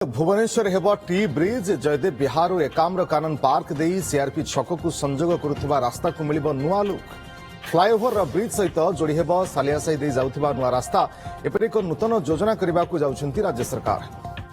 भुवनेश्वर हेब T bridge Jaydev विहार और एकाम्र कानन park दे CRP छक को संजोग करुवा रास्ता को मिल नुआ लुक फ्लाईओवर ब्रिज सहित जोड़ी हेब सालियासाही दे जाउथिबा नुआ रास्ता एपरि एक नूतन योजना करने को जाउछंती राज्य सरकार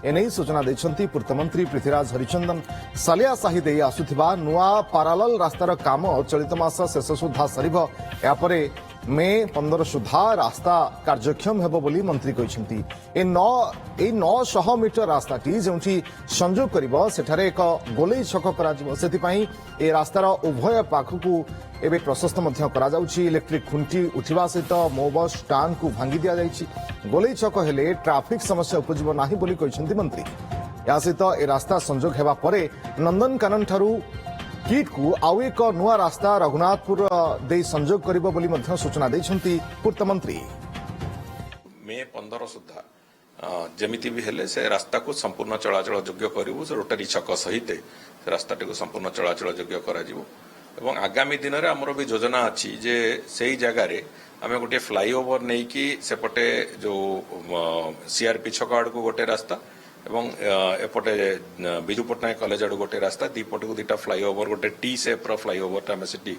एने सूचना देछंती पूर्तमंत्री पृथ्वीराज हरिचंदन सालियासाही दे आसुथिबा नुआ पारालाल रास्तार काम चलित मास शेष सुधा सरिब यापरे मे 15 सुधा रास्ता कार्यक्षम हेब बोली मंत्री कहिसेंती ए 900 मीटर रास्ताटी जोंठी संजोग करिवो सेठारे एक गोलेई छक करा जिवो सेतिपई ए रास्तार उभय पाखकु एबे प्रशस्त मध्य करा जाउछि इलेक्ट्रिक खुंटी उठिबा सहित मो बस स्टैंड को भांगी दिया जाइछि गोलेई छक हेले ट्रैफिक समस्या उपजिबो नाही बोली कहिसेंती मंत्री या सहित ए रास्ता संजोग हेबा परे नंदनकानन ठारू किट को आउ एक नुआ रास्ता रघुनाथपुर दे संजोग करिबो बोली मध्य सूचना देछंती पूर्तमंत्री मे 15 सुधा जमिति भी हेले से रास्ता को संपूर्ण चलाचल योग्य करिवु से रोटरी छक सहित से रास्ता को संपूर्ण चलाचल योग्य करा जिवो एवं आगामी दिन रे हमरो भी योजना अछि जे सेही जगह रे आमे गोटे फ्लाईओवर नै कि सेपटे जो सीआरपी छक आड़ को गोटे रास्ता एवं एपटे बिजू पट्टनायक कॉलेज आड़ गोटे रास्ता दीपट को दुटा फ्लाईओवर गोटे टी सेप रो फ्लाईओवर आम से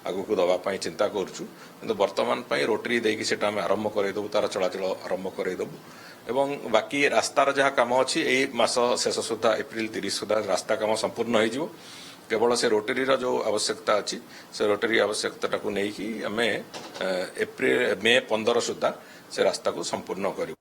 आगु को दवा चिंता करूँ कि बर्तमान रोटरी देकी से आरंभ करदेबू तार चलाचल आरंभ करदेबू एवं बाकी रास्तार जहाँ कम अच्छी यही मास शेष सुधा एप्रिल 30 सुधा रास्ता कम संपूर्ण हो केवल से रोटरी जो आवश्यकता अच्छी से रोटरी आवश्यकता को लेकिन आम एप्रिल मे 15 सुधा से रास्ता को संपूर्ण करूँ।